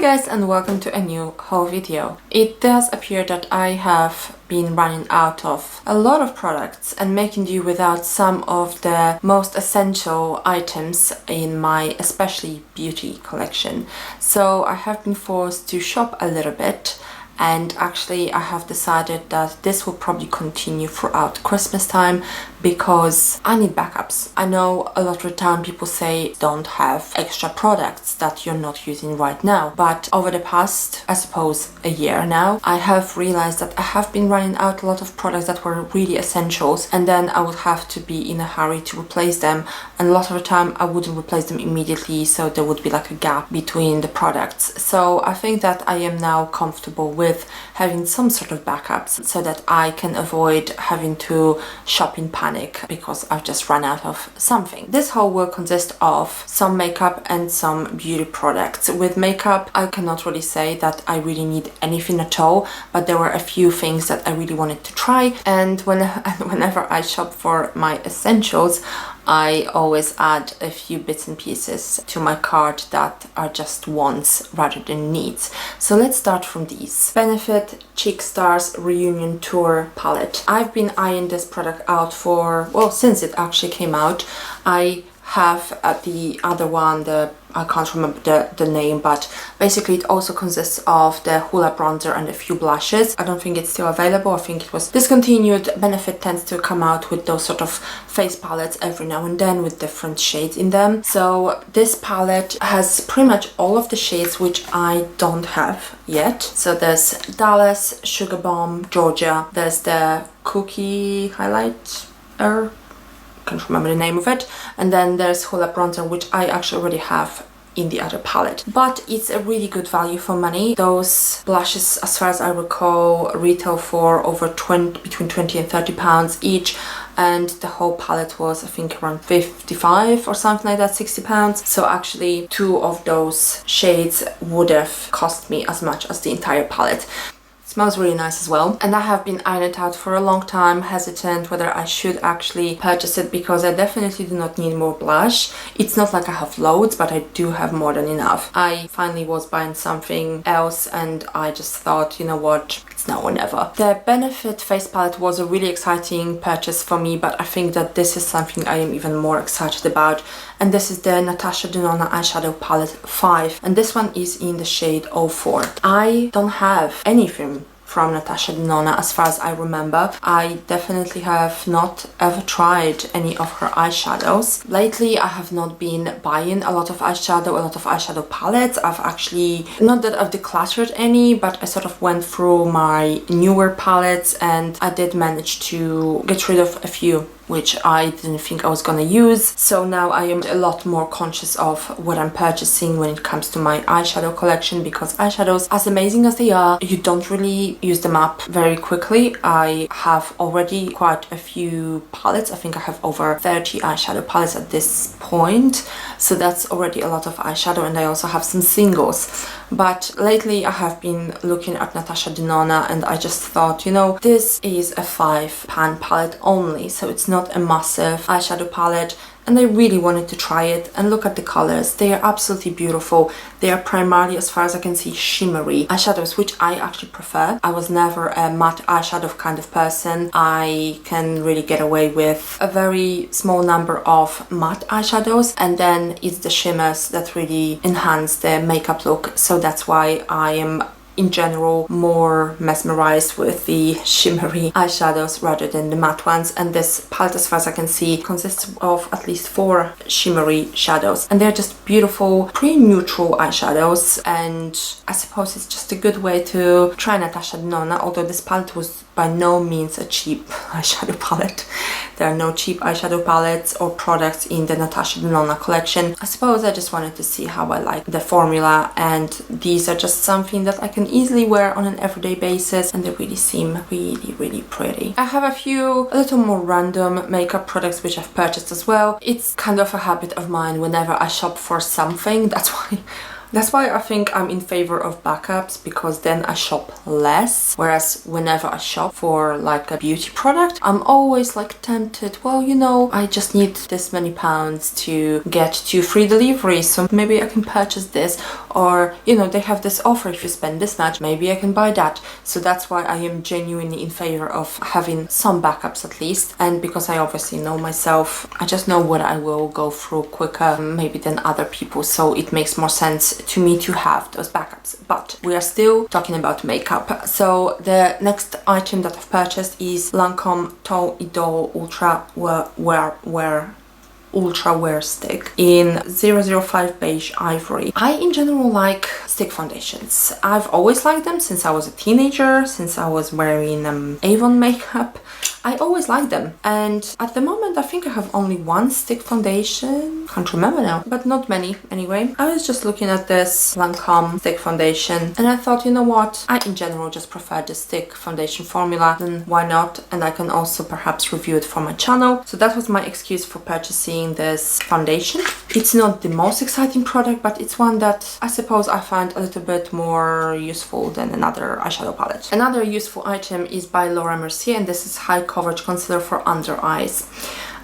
guys, and welcome to a new haul video. It does appear that I have been running out of a lot of products and making do without some of the most essential items in my especially beauty collection. So I have been forced to shop a little bit, and actually I have decided that this will probably continue throughout Christmas time because I need backups. I know a lot of the time people say don't have extra products that you're not using right now, but over the past, I suppose, a year now, I have realized that I have been running out a lot of products that were really essentials, and then I would have to be in a hurry to replace them, and a lot of the time I wouldn't replace them immediately, so there would be like a gap between the products. So I think that I am now comfortable with having some sort of backups so that I can avoid having to shop in panic because I've just run out of something. This haul will consist of some makeup and some beauty products. With makeup, I cannot really say that I really need anything at all, but there were a few things that I really wanted to try, and whenever I shop for my essentials, I always add a few bits and pieces to my cart that are just wants rather than needs. So let's start from these. Benefit Cheek Stars Reunion Tour Palette. I've been eyeing this product out for, well, since it actually came out. I have the other one, I can't remember the name, but basically it also consists of the Hoola bronzer and a few blushes. I don't think it's still available. I think it was discontinued. Benefit tends to come out with those sort of face palettes every now and then with different shades in them. So this palette has pretty much all of the shades which I don't have yet. So there's Dallas, Sugar Bomb, Georgia. There's the Cookie Highlighter, can't remember the name of it, and then there's Hoola bronzer, which I actually already have in the other palette, but it's a really good value for money. Those blushes, as far as I recall, retail for over between 20 and 30 pounds each, and the whole palette was, I think, around 55 or something like that, 60 pounds. So actually two of those shades would have cost me as much as the entire palette. Smells really nice as well, and I have been eyeing it out for a long time, hesitant whether I should actually purchase it because I definitely do not need more blush. It's not like I have loads, but I do have more than enough. I finally was buying something else and I just thought, you know what, it's now or never. The Benefit face palette was a really exciting purchase for me, but I think that this is something I am even more excited about, and this is the Natasha Nona eyeshadow palette 5, and this one is in the shade 04. I don't have anything from Natasha Nona as far as I remember. I definitely have not ever tried any of her eyeshadows. Lately I have not been buying a lot of eyeshadow palettes. I've actually, not that I've decluttered any, but I sort of went through my newer palettes and I did manage to get rid of a few which I didn't think I was gonna use. So now I am a lot more conscious of what I'm purchasing when it comes to my eyeshadow collection, because eyeshadows, as amazing as they are, you don't really use them up very quickly. I have already quite a few palettes. I think I have over 30 eyeshadow palettes at this point, so that's already a lot of eyeshadow, and I also have some singles. But lately I have been looking at Natasha Nona and I just thought, you know, this is a £5 palette only, so it's not a massive eyeshadow palette, and I really wanted to try it. And look at the colors, they are absolutely beautiful. They are primarily, as far as I can see, shimmery eyeshadows, which I actually prefer. I was never a matte eyeshadow kind of person. I can really get away with a very small number of matte eyeshadows, and then it's the shimmers that really enhance the makeup look. So that's why I am in general more mesmerized with the shimmery eyeshadows rather than the matte ones, and this palette, as far as I can see, consists of at least 4 shimmery shadows, and they're just beautiful, pretty neutral eyeshadows, and I suppose it's just a good way to try Natasha Nona, although this palette was by no means a cheap eyeshadow palette. There are no cheap eyeshadow palettes or products in the Natasha Nona collection. I suppose I just wanted to see how I like the formula, and these are just something that I can easily wear on an everyday basis, and they really seem really pretty. I have a little more random makeup products which I've purchased as well. It's kind of a habit of mine whenever I shop for something. That's why I think I'm in favor of backups, because then I shop less. Whereas whenever I shop for like a beauty product, I'm always like tempted, well, you know, I just need this many pounds to get to free delivery, so maybe I can purchase this. or you know, they have this offer if you spend this much, maybe I can buy that. So that's why I am genuinely in favor of having some backups at least. And because I obviously know myself, I just know what I will go through quicker maybe than other people, so it makes more sense to me to have those backups. But we are still talking about makeup. So the next item that I've purchased is Lancome Tall Idol Ultra Wear Stick in 005 Beige Ivory. I in general like stick foundations. I've always liked them since I was a teenager, since I was wearing Avon makeup. I always like them, and at the moment I think I have only one stick foundation, can't remember now, but not many anyway. I was just looking at this Lancome stick foundation and I thought, you know what, I in general just prefer the stick foundation formula, then why not? And I can also perhaps review it for my channel. So that was my excuse for purchasing this foundation. It's not the most exciting product, but it's one that I suppose I find a little bit more useful than another eyeshadow palette. Another useful item is by Laura Mercier, and this is High Coverage Concealer for Under Eyes.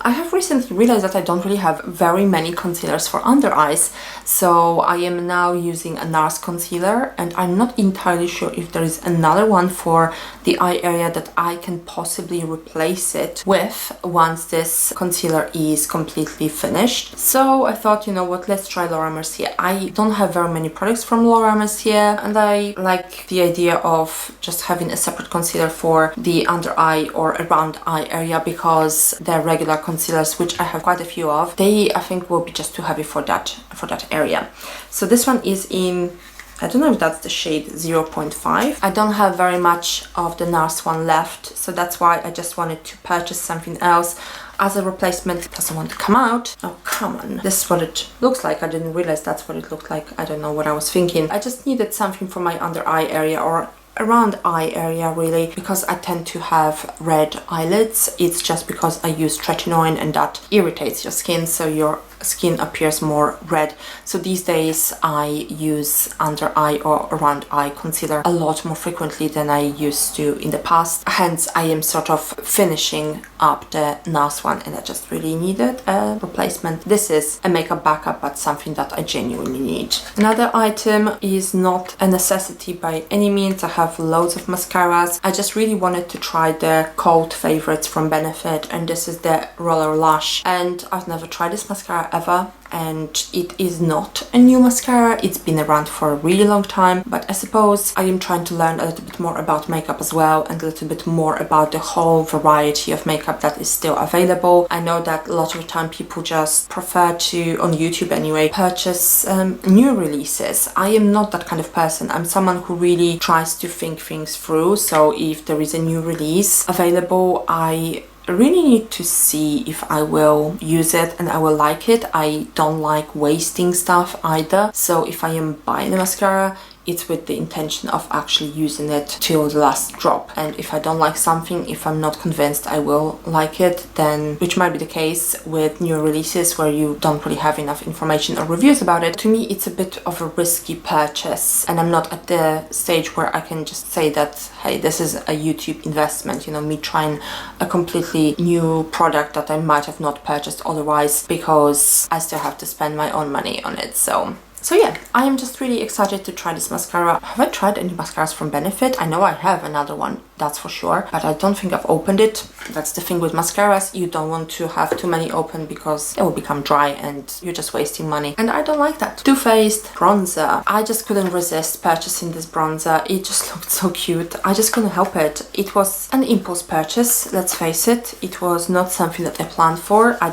I have recently realized that I don't really have very many concealers for under eyes, so I am now using a NARS concealer, and I'm not entirely sure if there is another one for the eye area that I can possibly replace it with once this concealer is completely finished. So I thought, you know what, let's try Laura Mercier. I don't have very many products from Laura Mercier, and I like the idea of just having a separate concealer for the under eye or around eye area, because their regular concealers, which I have quite a few of, they I think will be just too heavy for that area. So this one is in, I don't know if that's the shade 0.5. I don't have very much of the NARS one left, so that's why I just wanted to purchase something else as a replacement. It doesn't want to come out. Oh, come on. This is what it looks like. I didn't realize that's what it looked like. I don't know what I was thinking. I just needed something for my under eye area, or around eye area really, because I tend to have red eyelids. It's just because I use tretinoin and that irritates your skin, so your skin appears more red. So these days I use under eye or around eye concealer a lot more frequently than I used to in the past. Hence I am sort of finishing up the NARS one, and I just really needed a replacement. This is a makeup backup, but something that I genuinely need. Another item is not a necessity by any means. I have loads of mascaras. I just really wanted to try the cult favorites from Benefit, and this is the Roller Lash, and I've never tried this mascara ever, and it is not a new mascara. It's been around for a really long time, but I suppose I am trying to learn a little bit more about makeup as well, and a little bit more about the whole variety of makeup that is still available. I know that a lot of the time people just prefer to, on YouTube anyway, purchase new releases. I am not that kind of person. I'm someone who really tries to think things through, so if there is a new release available, I really need to see if I will use it and I will like it. I don't like wasting stuff either, so if I am buying a mascara, it's with the intention of actually using it till the last drop. And if I don't like something, if I'm not convinced I will like it, then, which might be the case with new releases where you don't really have enough information or reviews about it, to me it's a bit of a risky purchase, and I'm not at the stage where I can just say that, hey, this is a YouTube investment, you know, me trying a completely new product that I might have not purchased otherwise, because I still have to spend my own money on it. So yeah, I am just really excited to try this mascara. Have I tried any mascaras from Benefit? I know I have another one, that's for sure, but I don't think I've opened it. That's the thing with mascaras, you don't want to have too many open because it will become dry and you're just wasting money, and I don't like that. Too Faced bronzer. I just couldn't resist purchasing this bronzer. It just looked so cute. I just couldn't help it. It was an impulse purchase, let's face it. It was not something that I planned for. I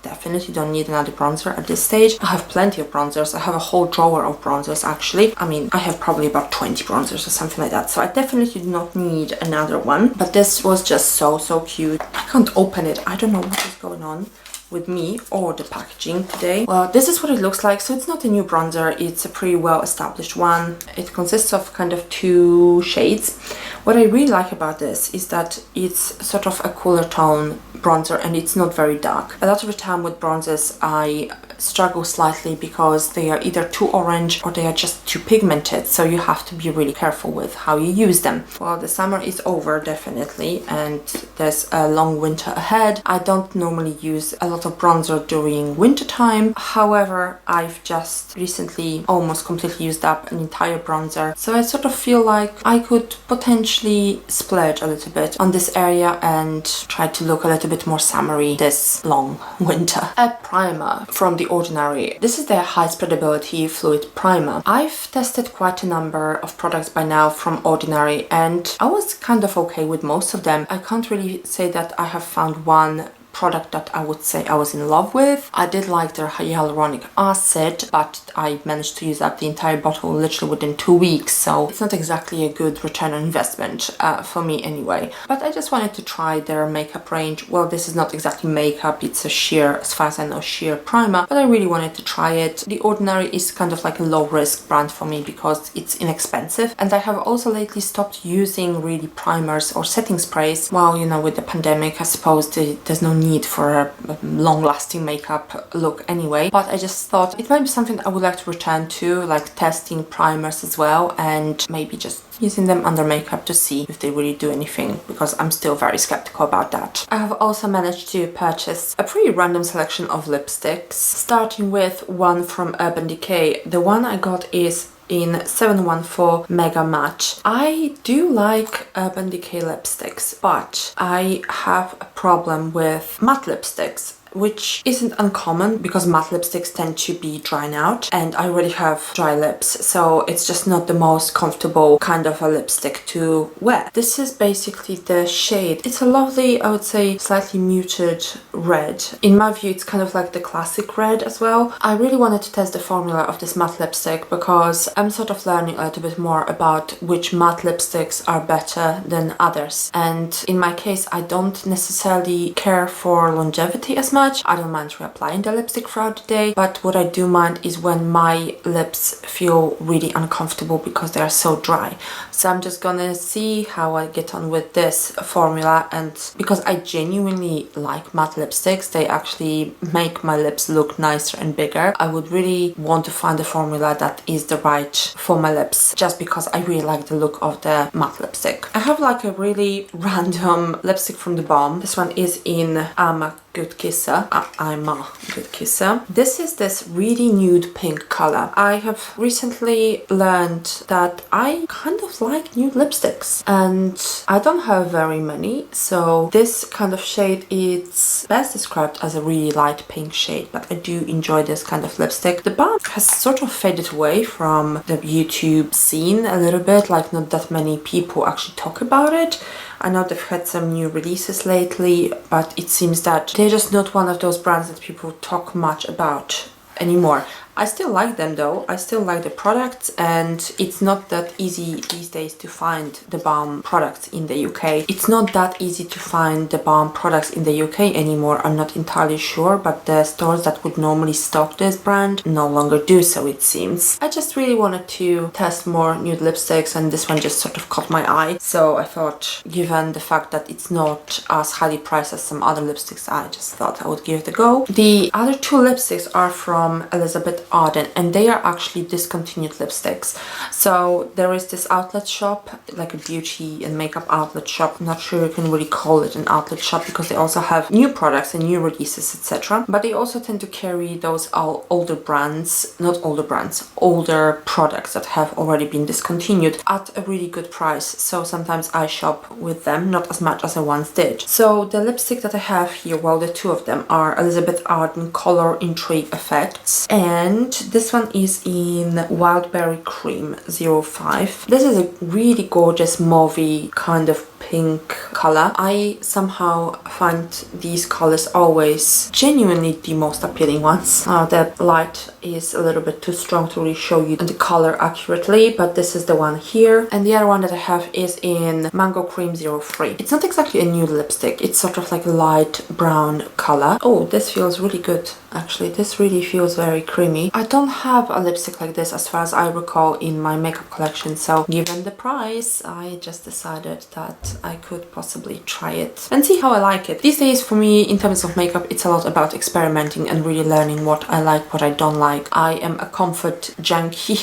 definitely don't need another bronzer at this stage. I have plenty of bronzers. I have a whole drawer of bronzers actually. I mean, I have probably about 20 bronzers or something like that, so I definitely do not need another one. But this was just so cute. I can't open it. I don't know what is going on with me or the packaging today. Well, this is what it looks like. So it's not a new bronzer, it's a pretty well established one. It consists of kind of two shades. What I really like about this is that it's sort of a cooler tone bronzer and it's not very dark. A lot of the time with bronzers I struggle slightly because they are either too orange or they are just too pigmented, so you have to be really careful with how you use them. Well, the summer is over definitely, and there's a long winter ahead. I don't normally use a lot of bronzer during winter time. However, I've just recently almost completely used up an entire bronzer, so I sort of feel like I could potentially splurge a little bit on this area and try to look a little bit more summery this long winter. A primer from The Ordinary. This is their high spreadability fluid primer. I've tested quite a number of products by now from Ordinary, and I was kind of okay with most of them. I can't really say that I have found one product that I would say I was in love with. I did like their hyaluronic acid, but I managed to use up the entire bottle literally within 2 weeks, so it's not exactly a good return on investment for me anyway. But I just wanted to try their makeup range. Well, this is not exactly makeup, it's a sheer, as far as I know, sheer primer, but I really wanted to try it. The Ordinary is kind of like a low risk brand for me because it's inexpensive, and I have also lately stopped using really primers or setting sprays. Well, you know, with the pandemic, I suppose there's no need for a long-lasting makeup look anyway, but I just thought it might be something that I would like to return to, like testing primers as well, and maybe just using them under makeup to see if they really do anything, because I'm still very skeptical about that. I have also managed to purchase a pretty random selection of lipsticks, starting with one from Urban Decay. The one I got is in 714 Mega Match. I do like Urban Decay lipsticks, but I have a problem with matte lipsticks, which isn't uncommon because matte lipsticks tend to be drying out, and I already have dry lips, so it's just not the most comfortable kind of a lipstick to wear. This is basically the shade. It's a lovely, I would say, slightly muted red. In my view, it's kind of like the classic red as well. I really wanted to test the formula of this matte lipstick because I'm sort of learning a little bit more about which matte lipsticks are better than others, and in my case, I don't necessarily care for longevity as much. I don't mind reapplying the lipstick throughout the day, but what I do mind is when my lips feel really uncomfortable because they are so dry. So I'm just gonna see how I get on with this formula, and because I genuinely like matte lipsticks, they actually make my lips look nicer and bigger. I would really want to find a formula that is the right for my lips, just because I really like the look of the matte lipstick. I have like a really random lipstick from The Balm. This one is in I'm a Good Kisser. I'm a Good Kisser. This is this really nude pink color. I have recently learned that I kind of like nude lipsticks, and I don't have very many, so this kind of shade is best described as a really light pink shade, but I do enjoy this kind of lipstick. The Balm has sort of faded away from the YouTube scene a little bit, like not that many people actually talk about it. I know they've had some new releases lately, but it seems that they're just not one of those brands that people talk much about anymore. I still like them though, I still like the products, and it's not that easy these days to find the Balm products in the UK. It's not that easy to find the Balm products in the UK anymore, I'm not entirely sure, but the stores that would normally stock this brand no longer do so, it seems. I just really wanted to test more nude lipsticks, and this one just sort of caught my eye, so I thought, given the fact that it's not as highly priced as some other lipsticks, I just thought I would give it a go. The other two lipsticks are from Elizabeth Arden, and they are actually discontinued lipsticks. So there is this outlet shop, like a beauty and makeup outlet shop. I'm not sure you can really call it an outlet shop because they also have new products and new releases, etc. But they also tend to carry those older brands, not older brands, older products that have already been discontinued at a really good price. So sometimes I shop with them, not as much as I once did. So the lipstick that I have here, well, the two of them are Elizabeth Arden Color Intrigue Effects, and this one is in Wildberry Cream 05. This is a really gorgeous mauvey kind of pink color. I somehow find these colors always genuinely the most appealing ones. The light is a little bit too strong to really show you the color accurately, but this is the one here. And the other one that I have is in Mango Cream 03. It's not exactly a nude lipstick, it's sort of like a light brown color. Oh, this feels really good. Actually, this really feels very creamy. I don't have a lipstick like this as far as I recall in my makeup collection, so given the price, I just decided that I could possibly try it and see how I like it. These days for me, in terms of makeup, it's a lot about experimenting and really learning what I like, what I don't like. I am a comfort junkie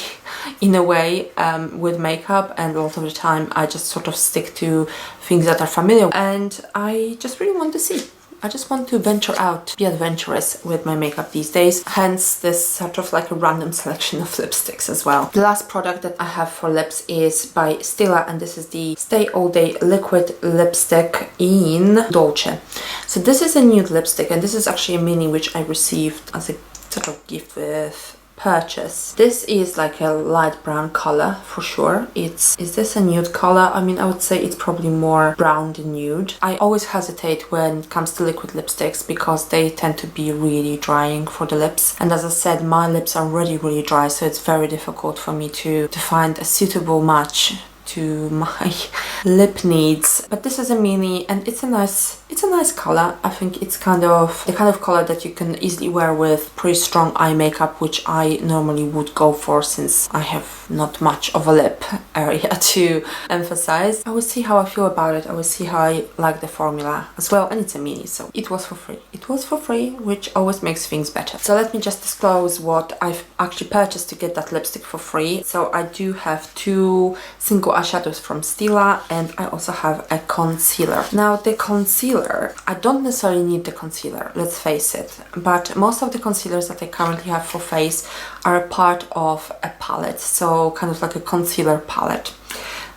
in a way with makeup, and a lot of the time I just sort of stick to things that are familiar, and I just really want to see. I just want to venture out, be adventurous with my makeup these days, hence this sort of like a random selection of lipsticks as well. The last product that I have for lips is by Stila, and this is the Stay All Day Liquid Lipstick in Dolce. So this is a nude lipstick, and this is actually a mini which I received as a sort of gift with purchase. This is like a light brown color for sure. Is this a nude color? I mean, I would say it's probably more brown than nude. I always hesitate when it comes to liquid lipsticks because they tend to be really drying for the lips, and as I said, my lips are already really dry, so it's very difficult for me to find a suitable match to my lip needs. But this is a mini, and it's a nice color. I think it's kind of the kind of color that you can easily wear with pretty strong eye makeup, which I normally would go for since I have not much of a lip area to emphasize. I will see how I feel about it. I will see how I like the formula as well, and it's a mini, so it was for free. It was for free, which always makes things better. So let me just disclose what I've actually purchased to get that lipstick for free. So I do have 2 single eyeshadows from Stila, and I also have a concealer. Now the concealer, I don't necessarily need the concealer, let's face it, but most of the concealers that I currently have for face are a part of a palette, so kind of like a concealer palette.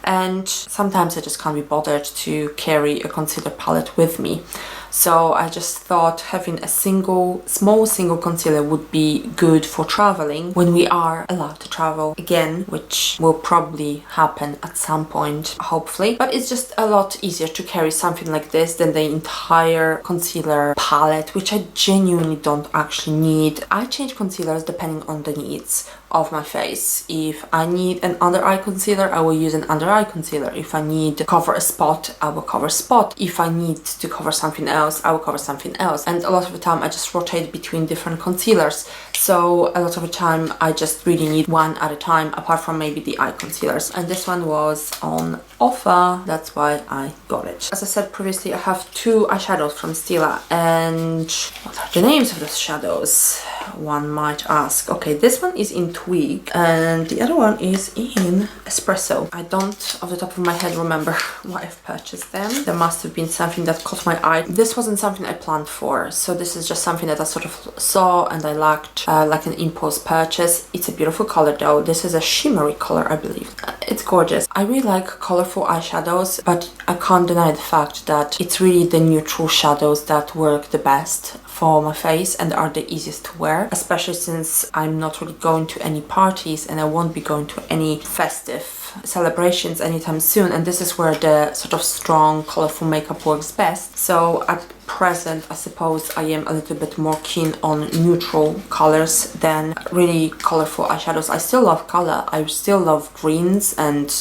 And sometimes I just can't be bothered to carry a concealer palette with me. So I just thought having a small single concealer would be good for traveling when we are allowed to travel again, which will probably happen at some point, hopefully. But it's just a lot easier to carry something like this than the entire concealer palette, which I genuinely don't actually need. I change concealers depending on the needs of my face. If I need an under eye concealer, I will use an under eye concealer. If I need to cover a spot, I will cover a spot. If I need to cover something else, I will cover something else. And a lot of the time I just rotate between different concealers. So a lot of the time I just really need one at a time, apart from maybe the eye concealers. And this one was on offer, that's why I got it. As I said previously, I have 2 eyeshadows from Stila, and what are the names of those shadows, one might ask. Okay, this one is in Tweak and the other one is in Espresso. I don't off the top of my head remember why I've purchased them. There must have been something that caught my eye. This wasn't something I planned for, so this is just something that I sort of saw and I liked, like an impulse purchase. It's a beautiful color though. This is a shimmery color, I believe. It's gorgeous. I really like colorful eyeshadows, but I can't deny the fact that it's really the neutral shadows that work the best for my face and are the easiest to wear, especially since I'm not really going to any parties and I won't be going to any festive celebrations anytime soon, and this is where the sort of strong colorful makeup works best. So at present, I suppose I am a little bit more keen on neutral colors than really colorful eyeshadows. I still love color, I still love greens and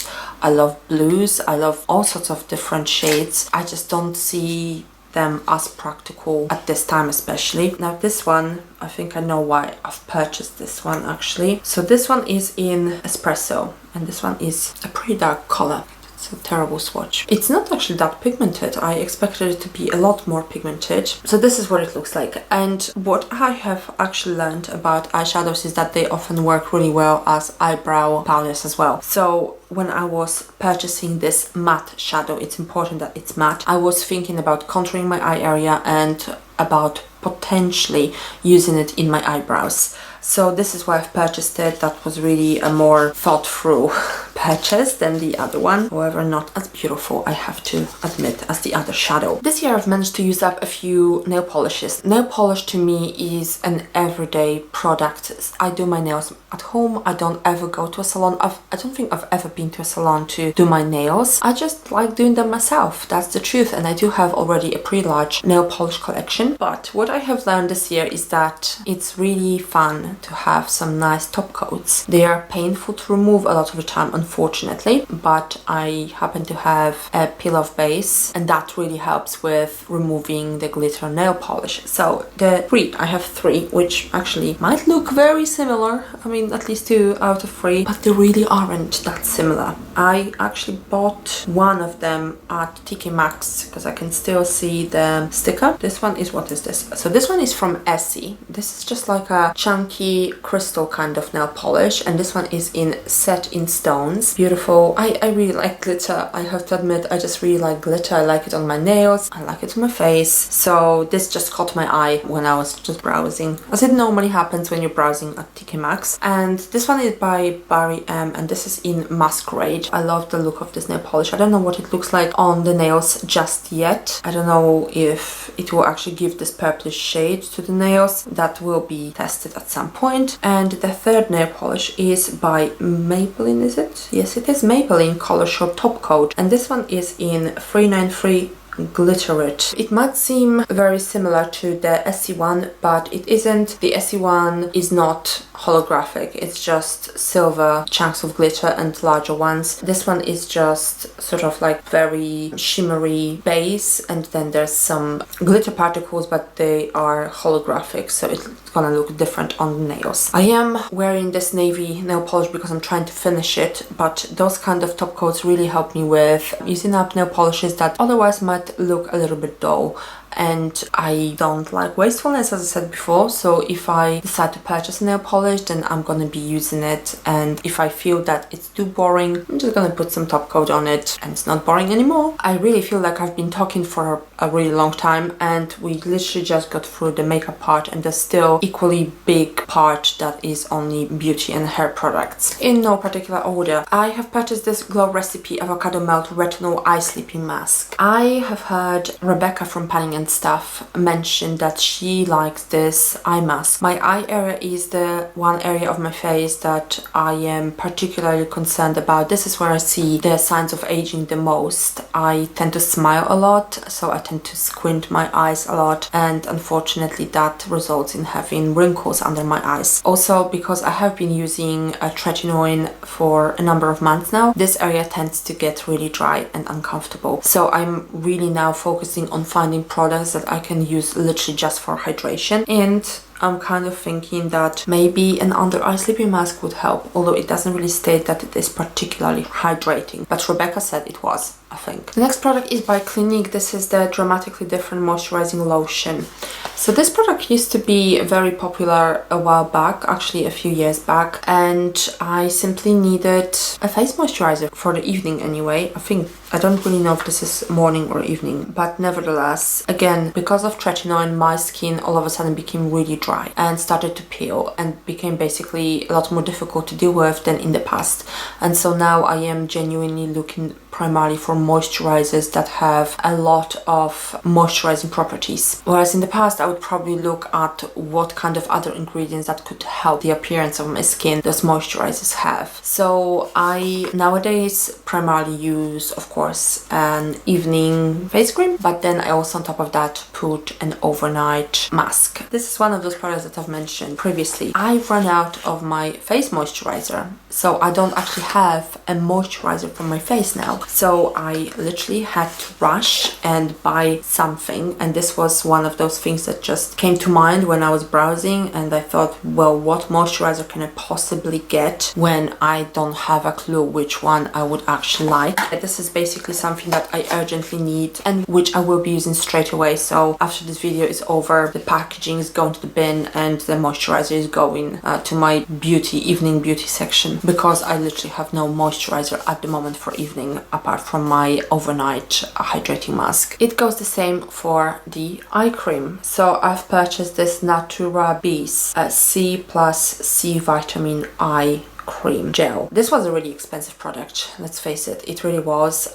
I love blues, I love all sorts of different shades. I just don't see them as practical at this time especially. Now this one, I think I know why I've purchased this one actually. So this one is in Espresso and this one is a pretty dark color. It's a terrible swatch. It's not actually that pigmented. I expected it to be a lot more pigmented. So this is what it looks like. And what I have actually learned about eyeshadows is that they often work really well as eyebrow powders as well. So when I was purchasing this matte shadow, it's important that it's matte. I was thinking about contouring my eye area and about potentially using it in my eyebrows. So this is why I've purchased it. That was really a more thought through purchase than the other one. However, not as beautiful, I have to admit, as the other shadow. This year I've managed to use up a few nail polishes. Nail polish to me is an everyday product. I do my nails at home. I don't ever go to a salon. I don't think I've ever been to a salon to do my nails. I just like doing them myself. That's the truth. And I do have already a pretty large nail polish collection. But what I have learned this year is that it's really fun keen to have some nice top coats. They are painful to remove a lot of the time, unfortunately, but I happen to have a peel-off base, and that really helps with removing the glitter nail polish. So I have three, which actually might look very similar. I mean, at least 2 out of 3, but they really aren't that similar. I actually bought one of them at TK Maxx because I can still see the sticker. This one is, what is this? So this one is from Essie. This is just like a chunky crystal kind of nail polish, and this one is set in stones. Beautiful. I really like glitter. I have to admit, I just really like glitter. I like it on my nails, I like it on my face. So this just caught my eye when I was just browsing, as it normally happens when you're browsing at TK Maxx. And this one is by Barry M, and this is in Masquerade. I love the look of this nail polish. I don't know what it looks like on the nails just yet. I don't know if it will actually give this purplish shade to the nails. That will be tested at some point. And the third nail polish is by Maybelline, is it? Yes, it is Maybelline Color Show Top Coat, and this one is in 393 Glitter It. It might seem very similar to the Essie one, but it isn't. The Essie one is not holographic, it's just silver chunks of glitter and larger ones. This one is just sort of like very shimmery base, and then there's some glitter particles, but they are holographic, so it's gonna look different on the nails. I am wearing this navy nail polish because I'm trying to finish it, but those kind of top coats really help me with using up nail polishes that otherwise might look a little bit dull. And I don't like wastefulness, as I said before, so if I decide to purchase a nail polish, then I'm gonna be using it, and if I feel that it's too boring, I'm just gonna put some top coat on it and it's not boring anymore. I really feel like I've been talking for a really long time, and we literally just got through the makeup part, and there's still equally big part that is only beauty and hair products. In no particular order, I have purchased this Glow Recipe Avocado Melt Retinol Eye Sleeping Mask. I have heard Rebecca from Panning and Stuff mentioned that she likes this eye mask. My eye area is the one area of my face that I am particularly concerned about. This is where I see the signs of aging the most. I tend to smile a lot, so I tend to squint my eyes a lot, and unfortunately that results in having wrinkles under my eyes. Also, because I have been using a tretinoin for a number of months now, this area tends to get really dry and uncomfortable. So I'm really now focusing on finding products that I can use literally just for hydration, and I'm kind of thinking that maybe an under eye sleeping mask would help, although it doesn't really state that it is particularly hydrating, but Rebecca said it was, I think. The next product is by Clinique. This is the Dramatically Different Moisturizing Lotion. So this product used to be very popular a while back, actually a few years back, and I simply needed a face moisturizer for the evening anyway. I don't really know if this is morning or evening, but nevertheless, again, because of tretinoin, my skin all of a sudden became really dry and started to peel and became basically a lot more difficult to deal with than in the past. And so now I am genuinely looking primarily for moisturizers that have a lot of moisturizing properties. Whereas in the past, I would probably look at what kind of other ingredients that could help the appearance of my skin those moisturizers have. So I nowadays primarily use, of course, an evening face cream, but then I also on top of that put an overnight mask. This is one of those products that I've mentioned previously. I've run out of my face moisturizer, so I don't actually have a moisturizer for my face now. So I literally had to rush and buy something, and this was one of those things that just came to mind when I was browsing, and I thought, well, what moisturizer can I possibly get when I don't have a clue which one I would actually like. This is basically something that I urgently need and which I will be using straight away. So after this video is over, the packaging is going to the bin and the moisturizer is going to my evening beauty section, because I literally have no moisturizer at the moment for evening apart from my overnight hydrating mask. It goes the same for the eye cream. So I've purchased this Natura Bees C+ C vitamin eye cream gel. This was a really expensive product, let's face it. It really was.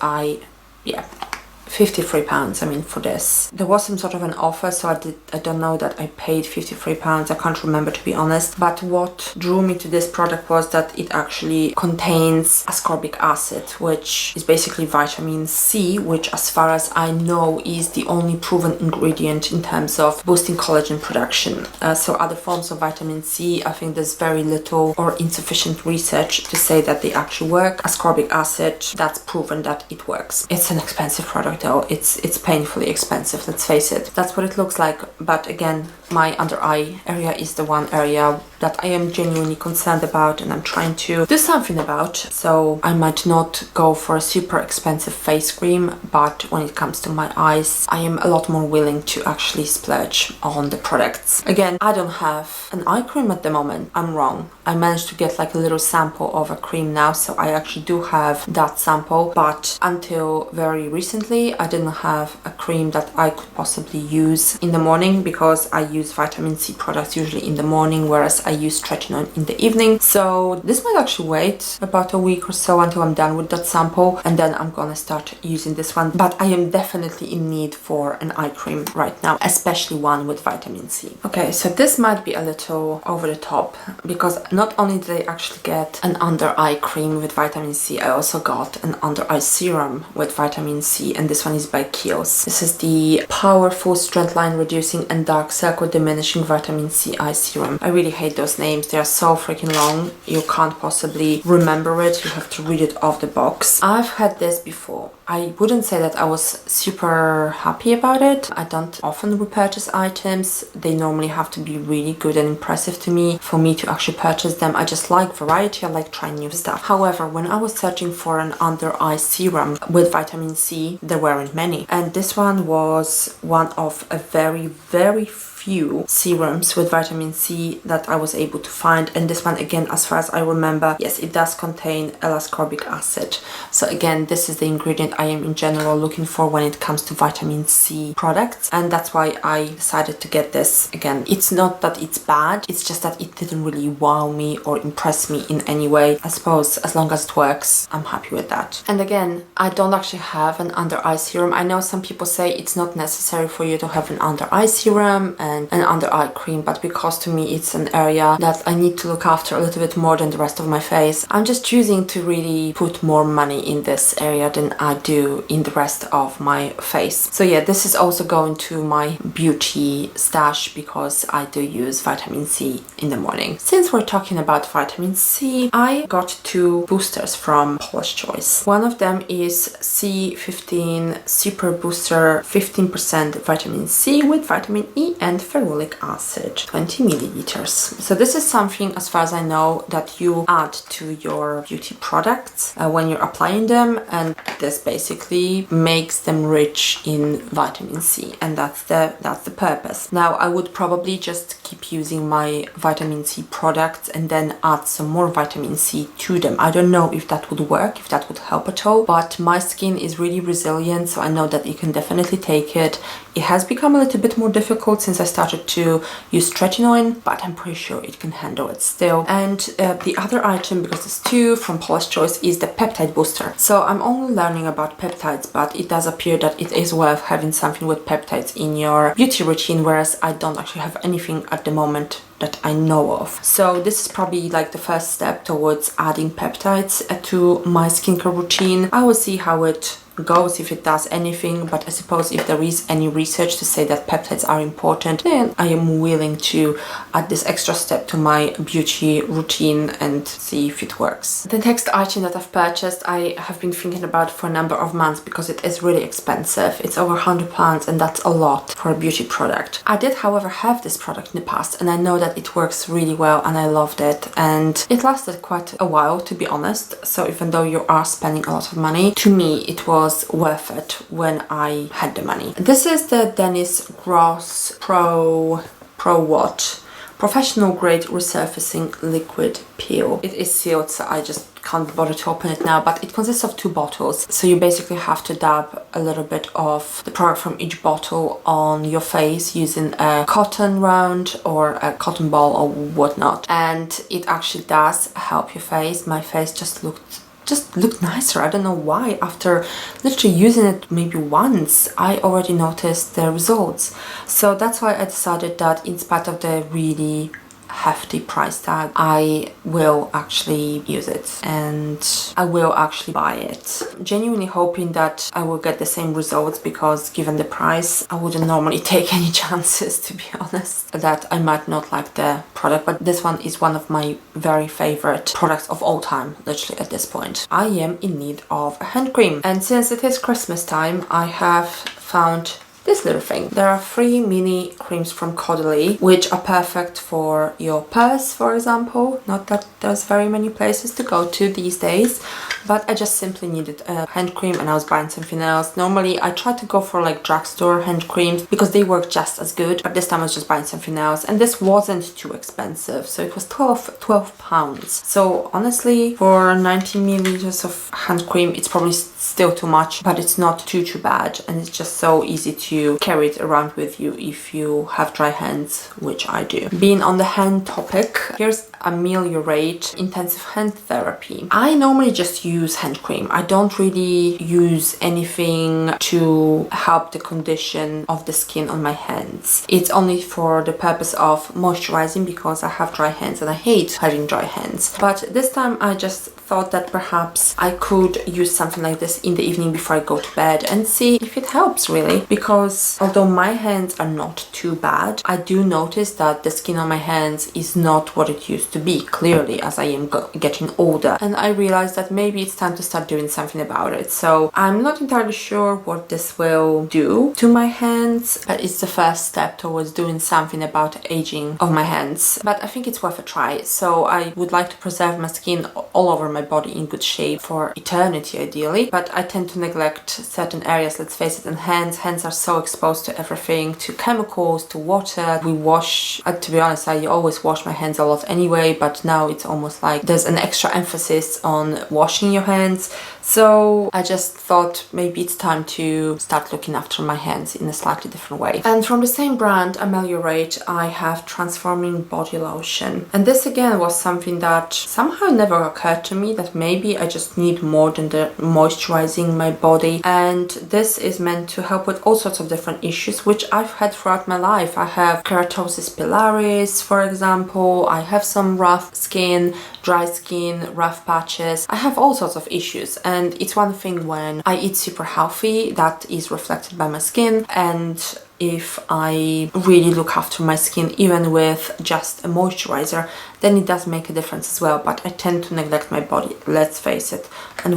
£53, I mean, for this. There was some sort of an offer, so I don't know that I paid £53. I can't remember, to be honest. But what drew me to this product was that it actually contains ascorbic acid, which is basically vitamin C, which, as far as I know, is the only proven ingredient in terms of boosting collagen production. So other forms of vitamin C, I think there's very little or insufficient research to say that they actually work. Ascorbic acid, that's proven that it works. It's an expensive product though. It's painfully expensive, let's face it. That's what it looks like. But again, my under eye area is the one area that I am genuinely concerned about and I'm trying to do something about. So I might not go for a super expensive face cream, but when it comes to my eyes, I am a lot more willing to actually splurge on the products. Again, I don't have an eye cream at the moment. I'm wrong. I managed to get like a little sample of a cream now, so I actually do have that sample, but until very recently I didn't have a cream that I could possibly use in the morning, because I use vitamin C products usually in the morning, whereas I use tretinoin in the evening. So this might actually wait about a week or so until I'm done with that sample, and then I'm gonna start using this one. But I am definitely in need for an eye cream right now, especially one with vitamin C. Okay, so this might be a little over the top, because not only did I actually get an under eye cream with vitamin C, I also got an under eye serum with vitamin C, and this one is by Kiehl's. This is the Powerful Strength Line Reducing and Dark Circle Diminishing Vitamin C Eye Serum. I really hate those names. They are so freaking long. You can't possibly remember it. You have to read it off the box. I've had this before. I wouldn't say that I was super happy about it. I don't often repurchase items. They normally have to be really good and impressive to me for me to actually purchase them. I just like variety. I like trying new stuff. However, when I was searching for an under eye serum with vitamin C, there weren't many. And this one was one of a very, very few serums with vitamin C that I was able to find. And this one, again, as far as I remember, yes, it does contain L-ascorbic acid. So again, this is the ingredient I am in general looking for when it comes to vitamin C products, and that's why I decided to get this. Again, it's not that it's bad, it's just that it didn't really wow me or impress me in any way. I suppose as long as it works, I'm happy with that. And again, I don't actually have an under eye serum. I know some people say it's not necessary for you to have an under eye serum and an under eye cream, but because to me it's an area that I need to look after a little bit more than the rest of my face, I'm just choosing to really put more money in this area than I do in the rest of my face. So yeah, this is also going to my beauty stash because I do use vitamin C in the morning. Since we're talking about vitamin C, I got two boosters from Paula's Choice. One of them is C15 Super Booster 15% vitamin C with vitamin E and ferulic acid, 20 milliliters. So this is something, as far as I know, that you add to your beauty products when you're applying them, and this basically makes them rich in vitamin C, and that's the purpose. Now, I would probably just keep using my vitamin C products and then add some more vitamin C to them. I don't know if that would work, if that would help at all, but my skin is really resilient, so I know that you can definitely take it. It has become a little bit more difficult since I started to use tretinoin, but I'm pretty sure it can handle it still. And the other item, because there's two from Paula's Choice, is the peptide booster. So I'm only learning about peptides, but it does appear that it is worth having something with peptides in your beauty routine, whereas I don't actually have anything at the moment that I know of. So this is probably like the first step towards adding peptides to my skincare routine. I will see how it goes, if it does anything, but I suppose if there is any research to say that peptides are important, then I am willing to add this extra step to my beauty routine and see if it works. The next item that I've purchased, I have been thinking about for a number of months because it is really expensive. It's over £100 and that's a lot for a beauty product. I did, however, have this product in the past and I know that it works really well and I loved it, and it lasted quite a while, to be honest. So even though you are spending a lot of money, to me it was worth it when I had the money. This is the Dennis Gross Pro What? Professional Grade Resurfacing Liquid Peel. It is sealed, so I just can't bother to open it now, but it consists of 2 bottles. So you basically have to dab a little bit of the product from each bottle on your face using a cotton round or a cotton ball or whatnot. And it actually does help your face. My face just looked just looked nicer. I don't know why. After literally using it maybe once, I already noticed the results. So that's why I decided that in spite of the really hefty price tag, I will actually use it and I will actually buy it. Genuinely hoping that I will get the same results, because given the price, I wouldn't normally take any chances, to be honest, that I might not like the product. But this one is one of my very favorite products of all time, literally at this point. I am in need of a hand cream, and since it is Christmas time, I have found this little thing. There are 3 mini creams from Caudalie, which are perfect for your purse, for example. Not that there's very many places to go to these days, but I just simply needed a hand cream and I was buying something else. Normally I try to go for like drugstore hand creams because they work just as good, but this time I was just buying something else, and this wasn't too expensive, so it was 12 pounds. So honestly, for 90 milliliters of hand cream, it's probably still too much, but it's not too bad, and it's just so easy to carry it around with you if you have dry hands, which I do. Being on the hand topic, here's Ameliorate Intensive Hand Therapy. I normally just use hand cream. I don't really use anything to help the condition of the skin on my hands. It's only for the purpose of moisturizing, because I have dry hands and I hate having dry hands. But this time I just thought that perhaps I could use something like this in the evening before I go to bed and see if it helps, really. Because although my hands are not too bad, I do notice that the skin on my hands is not what it used to be, clearly, as I am getting older, and I realized that maybe it's time to start doing something about it. So I'm not entirely sure what this will do to my hands, but it's the first step towards doing something about aging of my hands. But I think it's worth a try. So I would like to preserve my skin all over my body in good shape for eternity, ideally, but I tend to neglect certain areas, let's face it. And hands are so exposed to everything, to chemicals, to water. We wash, to be honest, I always wash my hands a lot anyway, but now it's almost like there's an extra emphasis on washing your hands. So I just thought maybe it's time to start looking after my hands in a slightly different way. And from the same brand, Ameliorate, I have Transforming Body Lotion. And this again was something that somehow never occurred to me, that maybe I just need more than the moisturizing my body. And this is meant to help with all sorts of different issues which I've had throughout my life. I have keratosis pilaris, for example. I have some rough skin, dry skin, rough patches. I have all sorts of issues, and it's one thing when I eat super healthy, that is reflected by my skin, and if I really look after my skin even with just a moisturizer, then it does make a difference as well. But I tend to neglect my body, let's face it. And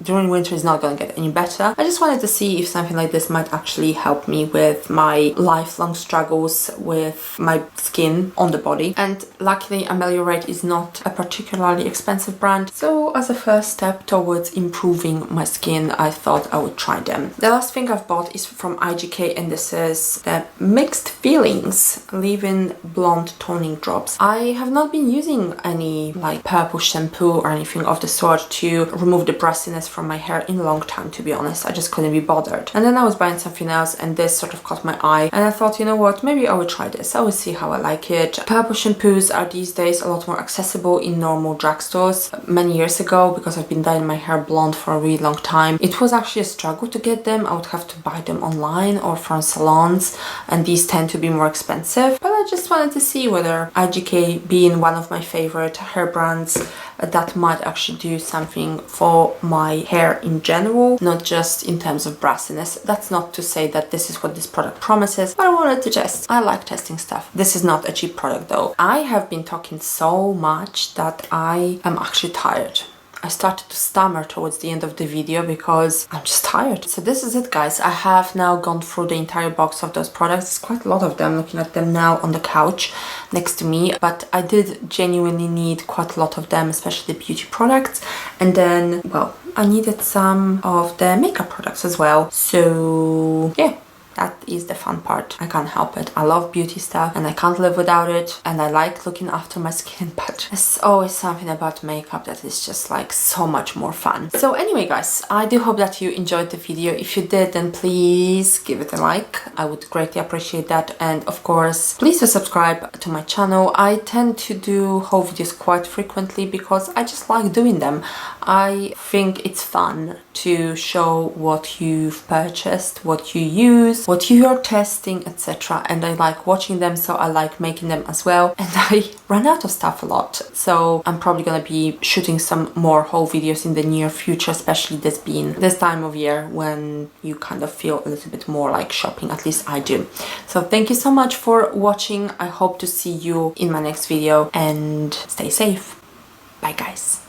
during winter is not going to get any better. I just wanted to see if something like this might actually help me with my lifelong struggles with my skin on the body. And luckily Ameliorate is not a particularly expensive brand, so as a first step towards improving my skin, I thought I would try them. The last thing I've bought is from IGK, and this is the Mixed Feelings Leave-In Blonde Toning Drops. I have not been using any like purple shampoo or anything of the sort to remove the brussiness from my hair in a long time, to be honest. I just couldn't be bothered. And then I was buying something else and this sort of caught my eye, and I thought, you know what, maybe I will try this. I will see how I like it. Purple shampoos are these days a lot more accessible in normal drugstores. Many years ago, because I've been dyeing my hair blonde for a really long time, it was actually a struggle to get them. I would have to buy them online or from salons, and these tend to be more expensive. But I just wanted to see whether IGK, being one of my favorite hair brands, that might actually do something for my hair in general, not just in terms of brassiness. That's not to say that this is what this product promises, but I wanted to test. I like testing stuff. This is not a cheap product though. I have been talking so much that I am actually tired. I started to stammer towards the end of the video because I'm just tired. So this is it, guys. I have now gone through the entire box of those products. It's quite a lot of them, looking at them now on the couch next to me, but I did genuinely need quite a lot of them, especially the beauty products. And then, well, I needed some of the makeup products as well. So yeah, That is the fun part. I can't help it. I love beauty stuff and I can't live without it, and I like looking after my skin, but there's always something about makeup that is just like so much more fun. So anyway guys, I do hope that you enjoyed the video. If you did, then please give it a like. I would greatly appreciate that, and of course please do subscribe to my channel. I tend to do haul videos quite frequently because I just like doing them. I think it's fun to show what you've purchased, what you use, what you are testing, etc. And I like watching them, so I like making them as well. And I run out of stuff a lot, so I'm probably gonna be shooting some more haul videos in the near future, especially this time of year when you kind of feel a little bit more like shopping, at least I do. So thank you so much for watching. I hope to see you in my next video, and stay safe. Bye guys.